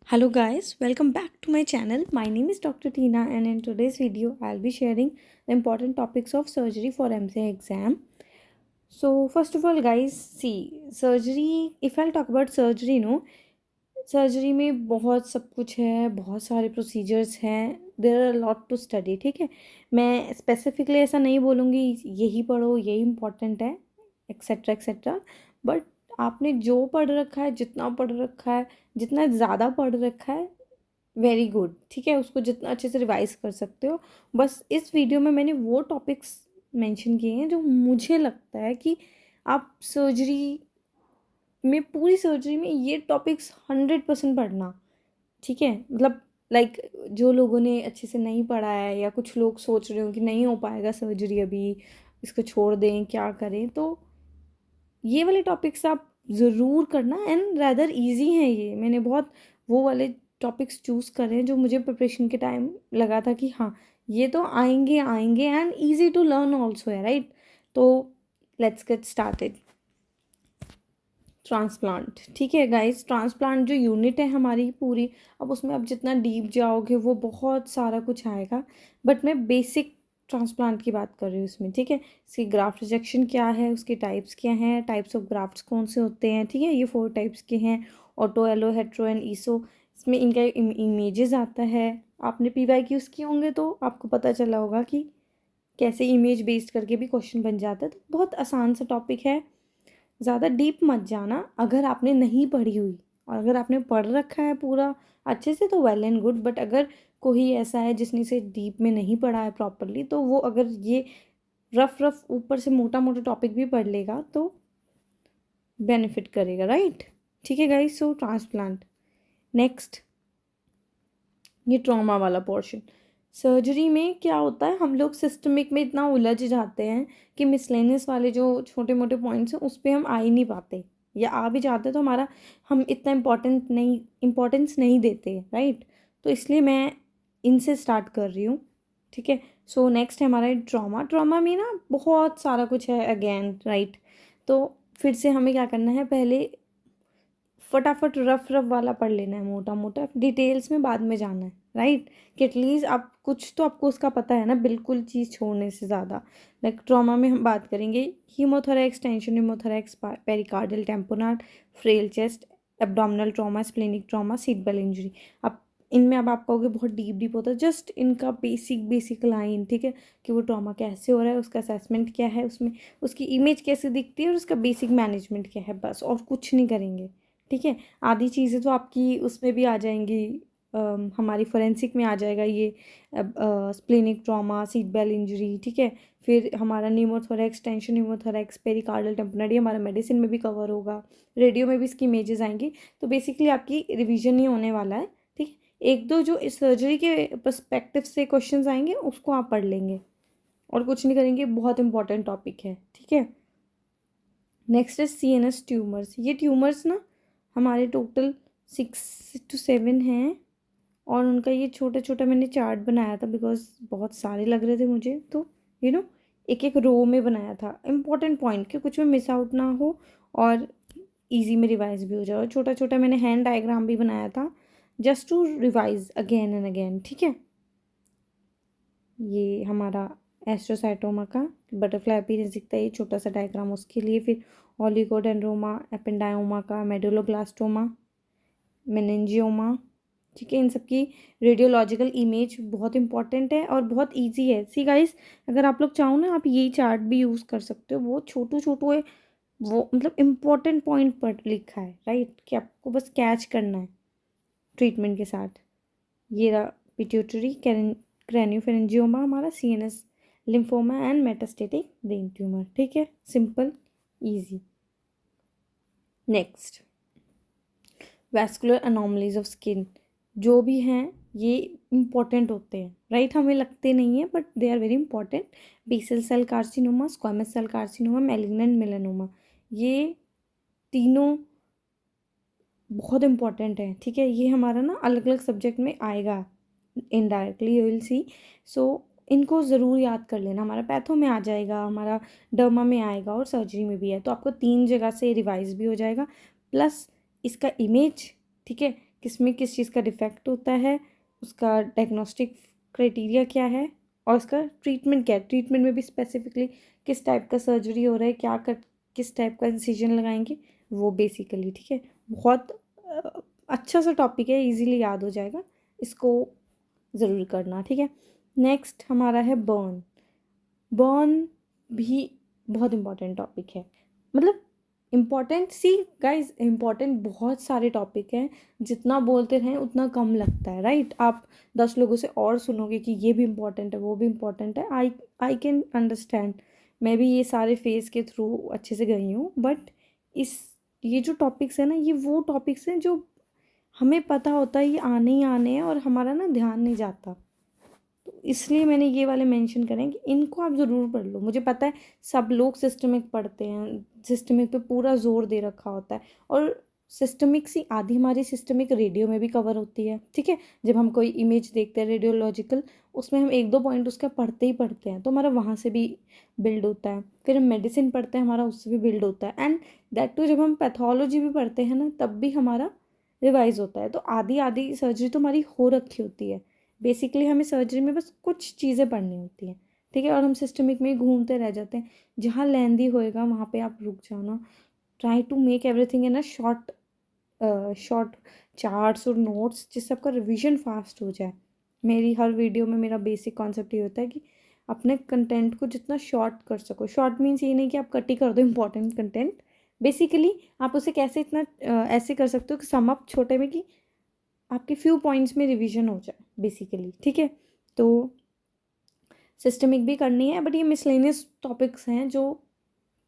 Hello guys, welcome back to my channel. My name is Dr. Tina and in today's video I'll be sharing the important topics of surgery for MCA exam. So first of all guys, see surgery, if I'll talk about surgery, surgery में बहुत सब कुछ है, बहुत सारे procedures हैं, there are lot to study. ठीक है, मैं स्पेसिफिकली ऐसा नहीं बोलूँगी यही पढ़ो यही इम्पोर्टेंट है एक्सेट्रा एक्सेट्रा, बट आपने जो पढ़ रखा है, जितना पढ़ रखा है, जितना ज़्यादा पढ़ रखा है, वेरी गुड. ठीक है, उसको जितना अच्छे से रिवाइज कर सकते हो. बस इस वीडियो में मैंने वो टॉपिक्स मेंशन किए हैं जो मुझे लगता है कि आप सर्जरी में, पूरी सर्जरी में ये टॉपिक्स 100% पढ़ना. ठीक है, मतलब लाइक जो लोगों ने अच्छे से नहीं पढ़ा है या कुछ लोग सोच रहे हो कि नहीं हो पाएगा सर्जरी अभी, इसको छोड़ दें, क्या करें, तो ये वाले टॉपिक्स आप ज़रूर करना. एंड रैदर इजी हैं ये. मैंने बहुत वो वाले टॉपिक्स चूज़ करे हैं जो मुझे प्रिपरेशन के टाइम लगा था कि हाँ ये तो आएंगे आएंगे and easy to learn also है, राइट. तो लेट्स गेट स्टार्टेड. ट्रांसप्लांट. ठीक है गाइस, ट्रांसप्लांट जो यूनिट है हमारी पूरी, अब उसमें आप जितना डीप जाओगे वो बहुत सारा कुछ आएगा, बट मैं बेसिक ट्रांसप्लांट की बात कर रही हूँ इसमें. ठीक है, इसकी ग्राफ्ट रिजेक्शन क्या है, उसके टाइप्स क्या हैं, टाइप्स ऑफ ग्राफ्ट्स कौन से होते हैं. ठीक है, ये 4 टाइप्स के हैं, ऑटो, एलो, हेट्रो एंड ईसो. इसमें इनका इमेजेस आता है. आपने PYQs किए होंगे तो आपको पता चला होगा कि कैसे इमेज बेस्ड करके भी क्वेश्चन बन जाता है. तो बहुत आसान सा टॉपिक है, ज़्यादा डीप मत जाना अगर आपने नहीं पढ़ी हुई. और अगर आपने पढ़ रखा है पूरा अच्छे से तो वेल एंड गुड, बट अगर कोई ऐसा है जिसने से डीप में नहीं पढ़ा है प्रॉपरली, तो वो अगर ये रफ रफ ऊपर से मोटा मोटा टॉपिक भी पढ़ लेगा तो बेनिफिट करेगा, राइट. ठीक है गाइस, सो ट्रांसप्लांट. नेक्स्ट, ये ट्रॉमा वाला पोर्शन. सर्जरी में क्या होता है, हम लोग सिस्टमिक में इतना उलझ जाते हैं कि मिसलेनियस वाले जो छोटे मोटे पॉइंट्स हैं उस पर हम आ ही नहीं पाते, या आ भी जाते तो हमारा हम इतना इम्पोर्टेंस नहीं देते, राइट. तो इसलिए मैं इनसे स्टार्ट कर रही हूँ. ठीक है, सो नेक्स्ट है हमारा ट्रॉमा. ट्रॉमा में ना बहुत सारा कुछ है अगेन, राइट. तो फिर से हमें क्या करना है, पहले फटाफट रफ रफ वाला पढ़ लेना है, मोटा मोटा, डिटेल्स में बाद में जाना है, राइट. कि एटलीस्ट आप कुछ तो आपको उसका पता है ना, बिल्कुल चीज़ छोड़ने से ज़्यादा. लाइक ट्रॉमा में हम बात करेंगे hemothorax, tension hemothorax, pericardial tamponade, flail chest, abdominal trauma, splenic trauma, seat belt injury. अब इनमें अब आप कहोगे बहुत डीप डीप होता है, जस्ट इनका बेसिक लाइन. ठीक है, कि वो ट्रॉमा कैसे हो रहा है, उसका असेसमेंट क्या है, उसमें उसकी इमेज कैसे दिखती है और उसका बेसिक मैनेजमेंट क्या है, बस और कुछ नहीं करेंगे. ठीक है, आधी चीज़ें तो आपकी उसमें भी आ जाएंगी, हमारी फोरेंसिक में आ जाएगा ये splenic trauma, seat belt injury. ठीक है, फिर हमारा pneumothorax, tension pneumothorax, pericardial tamponade हमारा मेडिसिन में भी कवर होगा, रेडियो में भी इसकी इमेजेस आएंगी. तो बेसिकली आपकी रिवीजन ही होने वाला है. ठीक, एक दो जो इस सर्जरी के पर्सपेक्टिव से क्वेश्चंस आएंगे उसको आप पढ़ लेंगे और कुछ नहीं करेंगे. बहुत इंपॉर्टेंट टॉपिक है. ठीक है, नेक्स्ट है CNS ट्यूमर्स. ये ट्यूमर्स ना हमारे टोटल 6 to 7 हैं, और उनका ये छोटा छोटा मैंने चार्ट बनाया था बिकॉज बहुत सारे लग रहे थे मुझे, तो एक एक रो में बनाया था इंपॉर्टेंट पॉइंट कि कुछ में मिस आउट ना हो और इजी में रिवाइज भी हो जाए. और छोटा छोटा मैंने हैंड डायग्राम भी बनाया था just to revise again and again. ठीक है, ये हमारा एस्ट्रोसाइटोमा का बटरफ्लाई अपीयरेंस दिखता है, ये छोटा सा डायग्राम उसके लिए. फिर ओलिगोडेंड्रोमा, एपेंडायोमा का, मेडुलोब्लास्टोमा, मेनिंजियोमा. ठीक है, इन सब की रेडियोलॉजिकल इमेज बहुत इंपॉर्टेंट है और बहुत इजी है. सी गाइस, अगर आप लोग चाहो ना, आप यही चार्ट भी यूज़ कर सकते हो. वो छोटू छोटू है, वो मतलब इम्पोर्टेंट पॉइंट पर लिखा है, राइट, कि आपको बस कैच करना है ट्रीटमेंट के साथ. ये रहा पिट्यूटरी, क्रैनियोफेरेंजियोमा हमारा, CNS lymphoma and metastatic brain tumour. ठीक है, simple easy. Next, vascular anomalies of skin. जो भी हैं ये इंपॉर्टेंट होते हैं, राइट. हमें लगते नहीं हैं but they are very important. Basal cell carcinoma, squamous cell carcinoma, malignant melanoma, ये तीनों बहुत इंपॉर्टेंट है. ठीक है, ये हमारा ना अलग अलग सब्जेक्ट में आएगा इनडायरेक्टली, यू विल सी. सो इनको ज़रूर याद कर लेना. हमारा पैथो में आ जाएगा, हमारा डर्मा में आएगा और सर्जरी में भी है, तो आपको 3 जगह से रिवाइज भी हो जाएगा. प्लस इसका इमेज, ठीक है, किस में किस चीज़ का डिफेक्ट होता है, उसका डायग्नोस्टिक क्राइटेरिया क्या है और उसका ट्रीटमेंट क्या है। ट्रीटमेंट में भी स्पेसिफिकली किस टाइप का सर्जरी हो रहा है, क्या कर किस टाइप का इंसिजन लगाएंगे वो बेसिकली, ठीक है। बहुत अच्छा सा टॉपिक है, इजीली याद हो जाएगा, इसको ज़रूर करना, ठीक है। नेक्स्ट हमारा है बर्न। बर्न भी बहुत इम्पॉर्टेंट टॉपिक है, मतलब इम्पॉर्टेंट सी गाइज, इम्पॉर्टेंट बहुत सारे टॉपिक हैं, जितना बोलते रहें उतना कम लगता है, राइट। आप 10 लोगों से और सुनोगे कि ये भी इम्पॉर्टेंट है वो भी इम्पॉर्टेंट है, आई कैन अंडरस्टैंड। मैं भी ये सारे फेज़ के थ्रू अच्छे से गई हूँ, बट इस ये जो टॉपिक्स है ना, ये वो टॉपिक्स हैं जो हमें पता होता है ये आने ही आने हैं और हमारा ना ध्यान नहीं जाता, तो इसलिए मैंने ये वाले मेंशन करें कि इनको आप ज़रूर पढ़ लो। मुझे पता है सब लोग सिस्टमिक पढ़ते हैं, सिस्टमिक पे पूरा जोर दे रखा होता है, और सिस्टमिक सी आधी हमारी सिस्टमिक रेडियो में भी कवर होती है, ठीक है। जब हम कोई इमेज देखते हैं रेडियोलॉजिकल, उसमें हम एक दो पॉइंट उसका पढ़ते ही पढ़ते हैं, तो हमारा वहाँ से भी बिल्ड होता है। फिर हम मेडिसिन पढ़ते हैं, हमारा उससे भी बिल्ड होता है, एंड दैट टू जब हम पैथोलॉजी भी पढ़ते हैं ना, तब भी हमारा रिवाइज होता है। तो आधी आधी सर्जरी तो हमारी हो रखी होती है। बेसिकली हमें सर्जरी में बस कुछ चीज़ें पढ़नी होती हैं, ठीक है, और हम सिस्टमिक में ही घूमते रह जाते हैं। जहाँ लेंदी होएगा वहाँ पे आप रुक जाना। Try to make everything in a short short charts और नोट्स, जिससे आपका रिवीजन फास्ट हो जाए। मेरी हर वीडियो में मेरा बेसिक कॉन्सेप्ट ये होता है कि अपने कंटेंट को जितना शॉर्ट कर सको। शॉर्ट मीन्स ये नहीं कि आप कट ही कर दो इंपॉर्टेंट कंटेंट, बेसिकली आप उसे कैसे इतना ऐसे कर सकते हो कि सम अप छोटे में कि आपके फ्यू पॉइंट्स में रिवीजन हो जाए बेसिकली, ठीक है। तो सिस्टमिक भी करनी है, बट ये मिसलेनियस टॉपिक्स हैं जो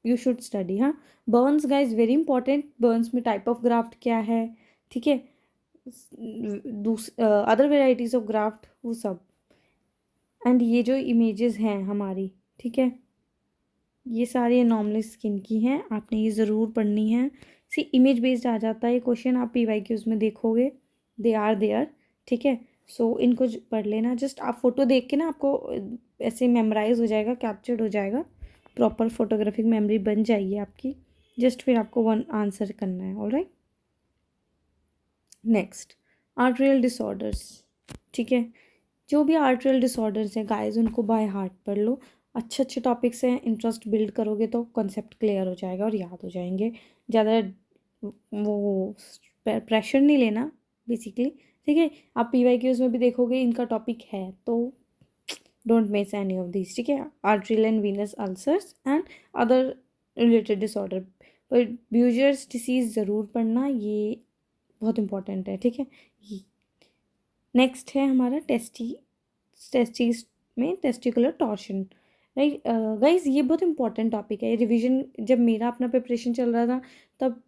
यू शुड स्टडी। हाँ, Burns guys very important. Burns में टाइप ऑफ ग्राफ्ट क्या है, ठीक है, अदर वेराइटीज़ ऑफ ग्राफ्ट वो सब, एंड ये जो इमेजेस हैं हमारी, ठीक है, ये सारी एनॉमली स्किन की हैं, आपने ये ज़रूर पढ़नी है। सी इमेज बेस्ड आ जाता है ये क्वेश्चन, आप PYQs में देखोगे, दे आर देयर, ठीक है। सो इनको पढ़ लेना। जस्ट आप फोटो देख के ना आपको ऐसे मेमोराइज हो जाएगा, कैप्चर्ड हो जाएगा, प्रॉपर फोटोग्राफिक मेमोरी बन जाएगी आपकी। जस्ट फिर आपको वन आंसर करना है, ऑलराइट। नेक्स्ट, आर्ट्रियल डिसऑर्डर्स, ठीक है। जो भी आर्ट्रियल डिसऑर्डर्स हैं गाइस, उनको बाय हार्ट पढ़ लो। अच्छे अच्छे टॉपिक्स हैं, इंटरेस्ट बिल्ड करोगे तो कॉन्सेप्ट क्लियर हो जाएगा और याद हो जाएंगे। ज़्यादा वो प्रेशर नहीं लेना बेसिकली, ठीक है। आप PYQs में भी देखोगे इनका टॉपिक है, तो don't miss any of this, ठीक है। Arterial and venous ulcers and other related disorder, पर ब्यूजर्स डिसीज़ ज़रूर पढ़ना, ये बहुत इंपॉर्टेंट है, ठीक है। नेक्स्ट है हमारा टेस्टीज में टेस्टिकुलर टॉर्शन, राइट गाइज। ये बहुत इंपॉर्टेंट टॉपिक है। रिवीजन जब मेरा अपना प्रिपरेशन चल रहा था, तब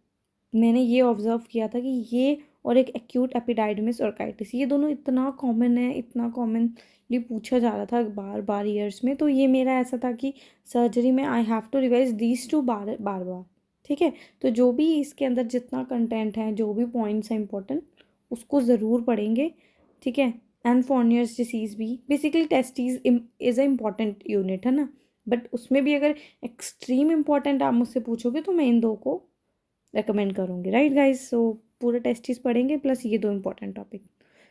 मैंने ये ऑब्जर्व किया था कि ये और एक एक्यूट एपिडाइडमिस ऑर्काइटिस, ये दोनों इतना कॉमन है, इतना कॉमनली पूछा जा रहा था बार बार ईयर्स में। तो ये मेरा ऐसा था कि सर्जरी में I have to revise these two बार बार बार, ठीक है। तो जो भी इसके अंदर जितना कंटेंट है, जो भी पॉइंट्स हैं इंपॉर्टेंट, उसको ज़रूर पढ़ेंगे, ठीक है। एंड फॉर्नियर्स डिसीज़ भी, basically testes is a important unit है ना, बट उसमें भी अगर एक्सट्रीम इम्पॉर्टेंट आप मुझसे पूछोगे तो मैं इन दो को रेकमेंड करूँगी, राइट गाइज। सो पूरा टेस्टीज पढ़ेंगे प्लस ये दो इंपॉर्टेंट टॉपिक।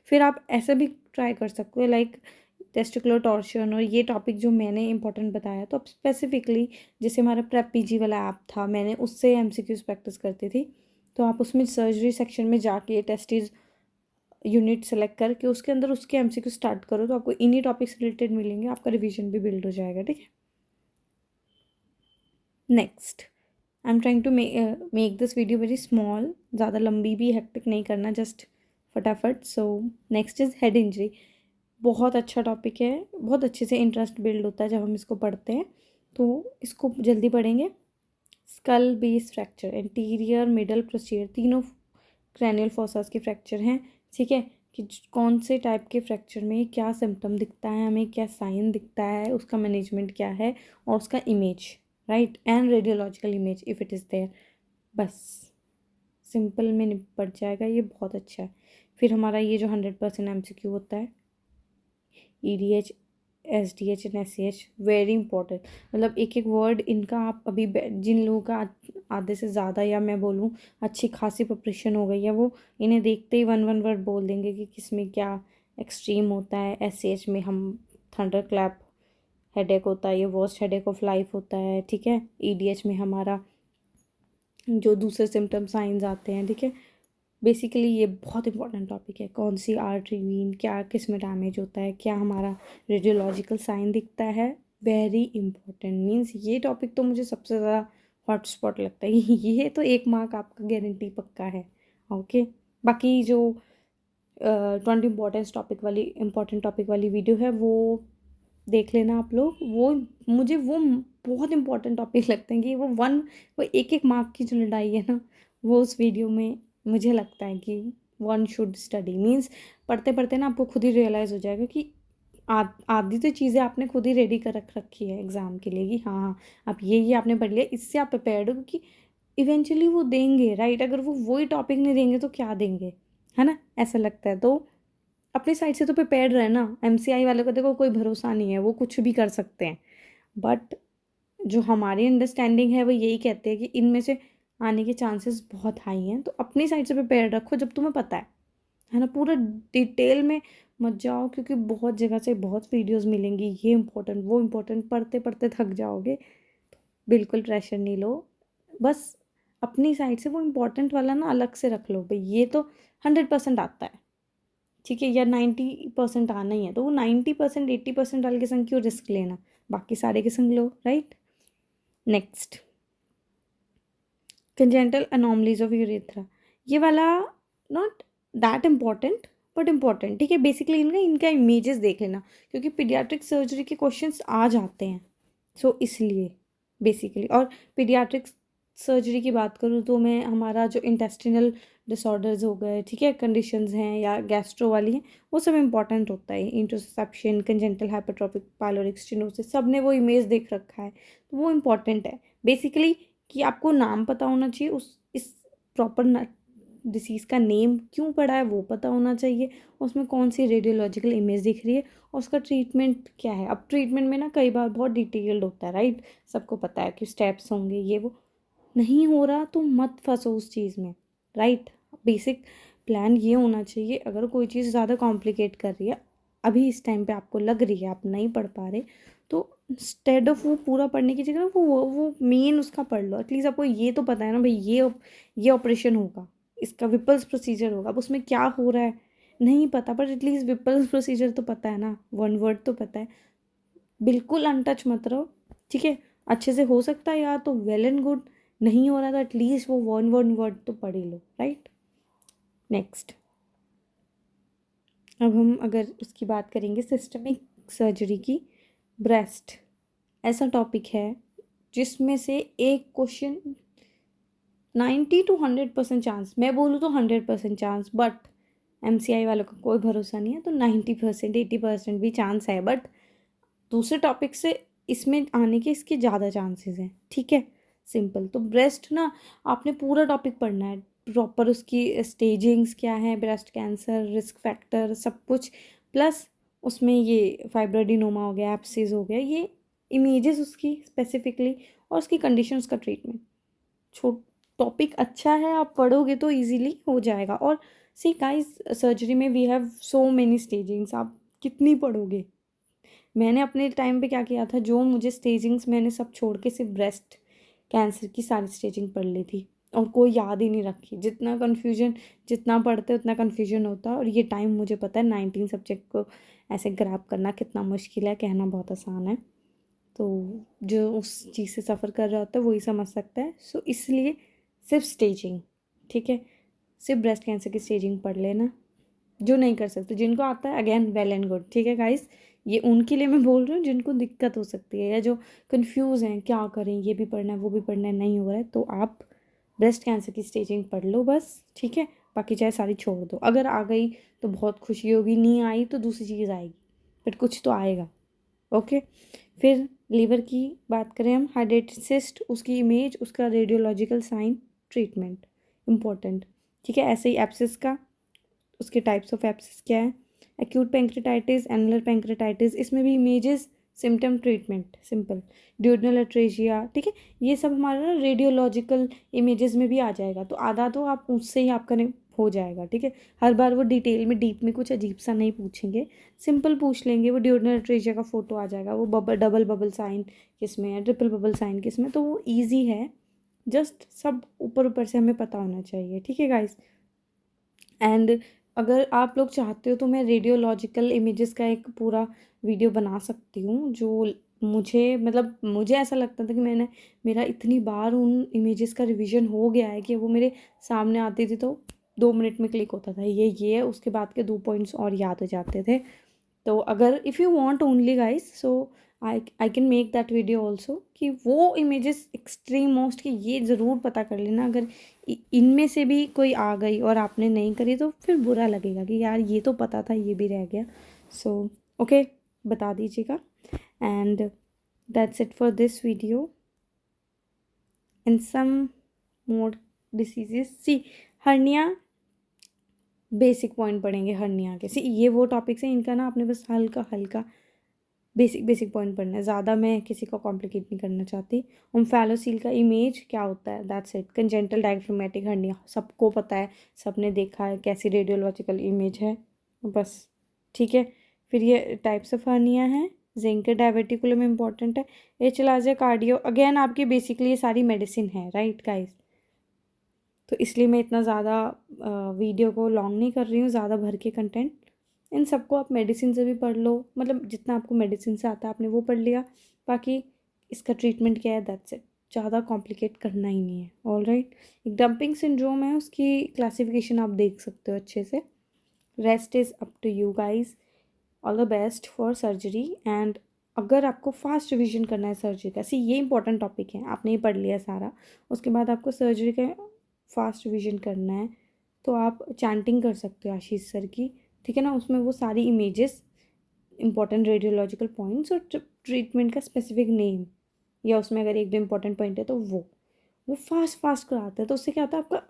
फिर आप ऐसा भी ट्राई कर सकते हो, लाइक टेस्टिकुलर टॉर्शन और ये टॉपिक जो मैंने इंपॉर्टेंट बताया, तो अब स्पेसिफिकली जैसे हमारा प्रेप PG वाला ऐप था, मैंने उससे MCQs प्रैक्टिस करती थी, तो आप उसमें सर्जरी सेक्शन में जाके टेस्टीज यूनिट सेलेक्ट करके उसके अंदर उसके MCQ स्टार्ट करो, तो आपको इन्हीं टॉपिक से रिलेटेड मिलेंगे, आपका रिवीजन भी बिल्ड हो जाएगा, ठीक है। Next, I am trying to make this video very small, ज़्यादा लंबी भी हेक्टिक नहीं करना, जस्ट फटाफट। So next is head injury. बहुत अच्छा टॉपिक है, बहुत अच्छे से इंटरेस्ट बिल्ड होता है जब हम इसको पढ़ते हैं, तो इसको जल्दी पढ़ेंगे। Skull base fracture, anterior middle posterior, तीनों क्रैनियल फोसास के फ्रैक्चर हैं, ठीक है। कि कौन से टाइप के फ्रैक्चर में क्या सिम्टम दिखता है, हमें क्या साइन दिखता है, उसका मैनेजमेंट क्या है, और उसका image, right, and radiological image if it is there. बस सिंपल में निपट जाएगा, ये बहुत अच्छा है। फिर हमारा ये जो 100% MCQ होता है, EDH SDH and SCH very important. मतलब एक एक वर्ड इनका आप अभी जिन लोगों का आधे से ज़्यादा या मैं बोलूँ अच्छी खासी प्रिपरेशन हो गई है, वो इन्हें देखते ही वन वन वर्ड बोल देंगे कि किस में क्या एक्सट्रीम होता है। SCH में हम थंडर क्लैप हेडेक होता है, ये वर्स्ट हेडेक ऑफ लाइफ होता है, ठीक है। EDH में हमारा जो दूसरे सिम्टम साइंस आते हैं, ठीक है। बेसिकली ये बहुत इंपॉर्टेंट टॉपिक है, कौन सी आर्टरी वीन क्या किस में डैमेज होता है, क्या हमारा रेडियोलॉजिकल साइन दिखता है। वेरी इंपॉर्टेंट मीन्स ये टॉपिक तो मुझे सबसे ज़्यादा हॉटस्पॉट लगता है। ये तो 1 मार्क आपका गारंटी पक्का है। ओके, बाकी जो 20 टॉपिक वाली वीडियो है वो देख लेना आप लोग। वो मुझे वो बहुत इंपॉर्टेंट टॉपिक लगते हैं कि वो एक एक मार्क की जो लड़ाई है ना, वो उस वीडियो में मुझे लगता है कि वन शुड स्टडी। मीन्स पढ़ते पढ़ते ना आपको खुद ही रियलाइज़ हो जाएगा कि आधी तो चीज़ें आपने खुद ही रेडी कर रख रखी है एग्ज़ाम के लिए कि हाँ हाँ आप ये आपने पढ़ लिया, इससे आप प्रिपेयर्ड हो, क्योंकि इवेंचुअली वो देंगे, राइट। अगर वो वही टॉपिक नहीं देंगे तो क्या देंगे, है ना, ऐसा लगता है। तो अपनी साइड से तो प्रिपेयर्ड रहे ना। MCI वाले को देखो कोई भरोसा नहीं है, वो कुछ भी कर सकते हैं। बट जो हमारी अंडरस्टैंडिंग है वो यही कहते हैं कि इनमें से आने के चांसेस बहुत हाई हैं। तो अपनी साइड से प्रिपेयर रखो जब तुम्हें पता है ना। पूरा डिटेल में मत जाओ, क्योंकि बहुत जगह से बहुत वीडियोस मिलेंगी, ये इंपॉर्टेंट वो इंपॉर्टेंट, पढ़ते पढ़ते थक जाओगे। बिल्कुल प्रेशर नहीं लो, बस अपनी साइड से वो इम्पोर्टेंट वाला ना अलग से रख लो। भाई ये तो 100% आता है, ठीक है, या 90% आना ही है, तो वो 90% 80% वाले के संग क्यों रिस्क लेना, बाकी सारे के संग लो, right. Next, congenital anomalies of urethra. ये वाला not that important but important, ठीक है। बेसिकली इनका इनका इमेजेस देख लेना, क्योंकि पीडियाट्रिक सर्जरी के क्वेश्चंस आ जाते हैं। सो इसलिए बेसिकली, और पीडियाट्रिक सर्जरी की बात करूँ तो मैं हमारा जो इंटेस्टिनल डिसऑर्डर्स हो गए, ठीक है, कंडीशंस हैं या गैस्ट्रो वाली हैं, वो सब इंपॉर्टेंट होता है। इंटरसेप्शन, कंजेंटल हाइपरट्रॉपिक पाइलोरिक स्टेनोसिस, सब ने वो इमेज देख रखा है, तो वो इंपॉर्टेंट है बेसिकली। कि आपको नाम पता होना चाहिए, उस इस प्रॉपर डिसीज़ का नेम क्यों पड़ा है वो पता होना चाहिए, उसमें कौन सी रेडियोलॉजिकल इमेज दिख रही है और उसका ट्रीटमेंट क्या है। अब ट्रीटमेंट में ना कई बार बहुत डिटेल्ड होता है, राइट। सबको पता है कि स्टेप्स होंगे, ये वो नहीं हो रहा तो मत फंसो उस चीज़ में, राइट। बेसिक प्लान ये होना चाहिए, अगर कोई चीज़ ज़्यादा कॉम्प्लिकेट कर रही है, अभी इस टाइम पे आपको लग रही है आप नहीं पढ़ पा रहे, तो इंस्टेड ऑफ वो पूरा पढ़ने की जगह वो मेन उसका पढ़ लो। एटलीस्ट आपको ये तो पता है ना भाई, ये ऑपरेशन होगा, इसका विपल्स प्रोसीजर होगा। अब उसमें क्या हो रहा है नहीं पता, बट एटलीस्ट विपल्स प्रोसीजर तो पता है ना, वन वर्ड तो पता है। बिल्कुल अनटच मत रहो, ठीक है। अच्छे से हो सकता है यार तो वेल एंड गुड, नहीं हो रहा तो एटलीस्ट वो वन वर्ड तो पढ़ ही लो, राइट। नेक्स्ट, अब हम अगर उसकी बात करेंगे सिस्टमिक सर्जरी की, ब्रेस्ट ऐसा टॉपिक है जिसमें से एक क्वेश्चन 90 to 100% चांस, मैं बोलूँ तो 100% चांस, बट MCI वालों का कोई भरोसा नहीं है, तो 90% 80% भी चांस है, बट दूसरे टॉपिक से इसमें आने के इसके ज़्यादा चांसेस हैं, ठीक है। सिंपल, तो ब्रेस्ट ना आपने पूरा टॉपिक पढ़ना है प्रॉपर, उसकी स्टेजिंग्स क्या है, ब्रेस्ट कैंसर रिस्क फैक्टर सब कुछ, प्लस उसमें ये फाइब्रोडिनोमा हो गया, एप्सिस हो गया, ये इमेजेस उसकी स्पेसिफिकली, और उसकी कंडीशन, उसका ट्रीटमेंट। छोट टॉपिक अच्छा है, आप पढ़ोगे तो इजीली हो जाएगा। और सी गाइस, सर्जरी में वी हैव सो मेनी स्टेजिंग्स, आप कितनी पढ़ोगे। मैंने अपने टाइम पे क्या किया था, जो मुझे स्टेजिंग्स मैंने सब छोड़ के सिर्फ ब्रेस्ट कैंसर की सारी स्टेजिंग पढ़ ली थी, और कोई याद ही नहीं रखी। जितना कन्फ्यूजन, जितना पढ़ते उतना कन्फ्यूजन होता, और ये टाइम मुझे पता है 19 सब्जेक्ट को ऐसे ग्रैब करना कितना मुश्किल है, कहना बहुत आसान है। तो जो उस चीज़ से सफ़र कर रहा होता है वही समझ सकता है। सो इसलिए सिर्फ स्टेजिंग, ठीक है, सिर्फ ब्रेस्ट कैंसर की स्टेजिंग पढ़ लेना। जो नहीं कर सकते, जिनको आता है अगेन वेल एंड गुड, ठीक है गाइस। ये उनके लिए मैं बोल रही हूँ जिनको दिक्कत हो सकती है, या जो कंफ्यूज हैं क्या करें, ये भी पढ़ना है वो भी पढ़ना है, नहीं हो रहा है, तो आप ब्रेस्ट कैंसर की स्टेजिंग पढ़ लो बस, ठीक है। बाकी चाहे सारी छोड़ दो, अगर आ गई तो बहुत खुशी होगी, नहीं आई तो दूसरी चीज़ आएगी, बट कुछ तो आएगा। ओके, फिर लीवर की बात करें हम, हाइड्रेटेड सिस्ट, उसकी इमेज, उसका रेडियोलॉजिकल साइन, ट्रीटमेंट, इम्पोर्टेंट, ठीक है। ऐसे ही एप्सिस का, उसके टाइप्स ऑफ एप्सिस क्या है, एक्यूट पैंक्रेटाइटिस, एनुलर पैंक्रेटाइटिस, इसमें भी images, symptom, treatment simple, duodenal atresia, ठीक है, ये सब हमारा ना रेडियोलॉजिकल इमेजेस में भी आ जाएगा, तो आधा तो आप उससे ही आपका हो जाएगा, ठीक है। हर बार वो डिटेल में डीप में कुछ अजीब सा नहीं पूछेंगे, सिंपल पूछ लेंगे, वो ड्यूडनल अट्रेजिया का फोटो आ जाएगा, वो डबल बबल साइन किस में है, ट्रिपल बबल साइन किस में, तो वो ईजी है, जस्ट सब ऊपर ऊपर से हमें पता होना चाहिए, ठीक है गाइस। एंड अगर आप लोग चाहते हो तो मैं रेडियोलॉजिकल इमेजेस का एक पूरा वीडियो बना सकती हूँ, जो मुझे मतलब मुझे ऐसा लगता था कि मेरा इतनी बार उन इमेजेस का रिवीजन हो गया है कि वो मेरे सामने आती थी तो 2 मिनट में क्लिक होता था, ये है, उसके बाद के 2 पॉइंट्स और याद हो जाते थे। तो अगर if you want only guys, so I can make that video also, कि वो इमेजेस एक्सट्रीम मोस्ट कि ये ज़रूर पता कर लेना, अगर इनमें से भी कोई आ गई और आपने नहीं करी तो फिर बुरा लगेगा कि यार ये तो पता था, ये भी रह गया। सो ओके, बता दीजिएगा। And that's it for this video. In some more diseases, see hernia, basic point पढ़ेंगे हर्निया के, सी ये वो टॉपिक्स हैं इनका ना आपने बस हल्का हल्का बेसिक पॉइंट पढ़ना है, ज़्यादा मैं किसी को कॉम्प्लिकेट नहीं करना चाहती। ओम्फैलोसील का इमेज क्या होता है, that's it. Congenital diaphragmatic hernia सबको पता है, सबने देखा है कैसी रेडियोलॉजिकल इमेज है, बस, ठीक है। फिर ये टाइप्स ऑफ हर्निया है, ज़िंकर डायवर्टिकुलम इंपॉर्टेंट है, एचलाजिया कार्डियो, अगेन आपकी बेसिकली ये सारी मेडिसिन है, राइट गाइस। तो इसलिए मैं इतना ज़्यादा वीडियो को लॉन्ग नहीं कर रही हूँ, ज़्यादा भर के कंटेंट। इन सबको आप मेडिसिन से भी पढ़ लो, मतलब जितना आपको मेडिसिन से आता है आपने वो पढ़ लिया, बाकी इसका ट्रीटमेंट क्या है, दैट्स इट, ज़्यादा कॉम्प्लिकेट करना ही नहीं है। ऑल राइट, एक डंपिंग सिंड्रोम है, उसकी क्लासिफिकेशन आप देख सकते हो अच्छे से। Rest is up to you guys, all the best for surgery. And अगर आपको फास्ट रिविजन करना है सर्जरी का, सी ये इंपॉर्टेंट टॉपिक है, आपने ये पढ़ लिया सारा, उसके बाद आपको सर्जरी का फास्ट रिविजन करना है, तो आप चैंटिंग कर सकते हो आशीष सर की, ठीक है ना, उसमें वो सारी इमेजेस, इंपॉर्टेंट रेडियोलॉजिकल पॉइंट्स और ट्रीटमेंट का स्पेसिफिक नेम, या उसमें अगर एक दो इंपॉर्टेंट पॉइंट है तो वो फास्ट फास्ट कराता है, तो उससे क्या होता है आपका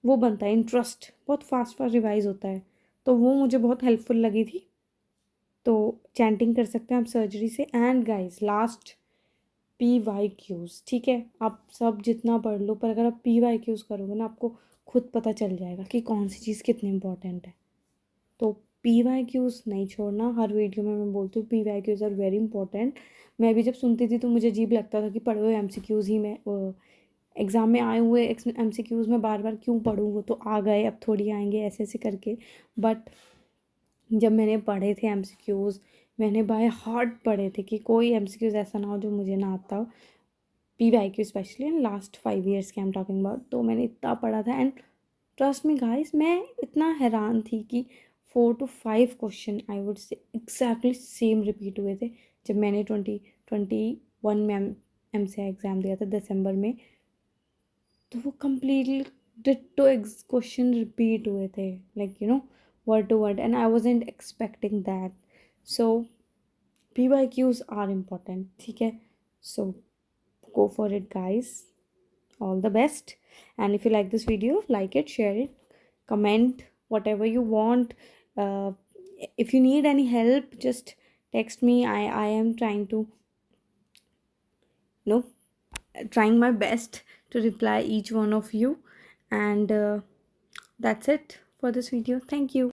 वो बनता है इंटरेस्ट, बहुत फास्ट फास्ट रिवाइज होता है, तो वो मुझे बहुत हेल्पफुल लगी थी। तो चैंटिंग कर सकते हैं आप सर्जरी से। एंड गाइस लास्ट, PYQs, ठीक है, आप सब जितना पढ़ लो पर अगर आप PYQs करोगे ना आपको खुद पता चल जाएगा कि कौन सी चीज़ कितनी इंपॉर्टेंट है। तो PYQs नहीं छोड़ना, हर वीडियो में मैं बोलती हूँ PYQs आर वेरी इंपॉर्टेंट। मैं भी जब सुनती थी तो मुझे अजीब लगता था कि पढ़े हुए MCQs ही मैं एग्ज़ाम में आए हुए MCQs में बार बार क्यों पढ़ूँ, वो तो आ गए अब थोड़ी आएंगे, ऐसे ऐसे करके। बट जब मैंने पढ़े थे MCQs, मैंने बाय हार्ट पढ़े थे कि कोई MCQs ऐसा ना हो जो मुझे ना आता हो, PYQ specially in last 5 years के आई एम टॉकिंग अबाउट। तो मैंने इतना पढ़ा था, एंड ट्रस्ट मी गाइस, मैं इतना हैरान थी कि 4 to 5 question I would say exactly same repeat हुए थे जब मैंने 2021 में MCI एग्ज़ाम दिया था दिसंबर में, तो वो कम्प्लीटली डिट्टो क्वेश्चन रिपीट हुए थे, like word to word, and I wasn't expecting that. So PYQs are important, ठीक है, so go for it guys, all the best. And if you like this video, like it, share it, comment whatever you want. uh, if you need any help, just text me. I am trying to, you know, trying my best to reply each one of you. And that's it for this video. Thank you.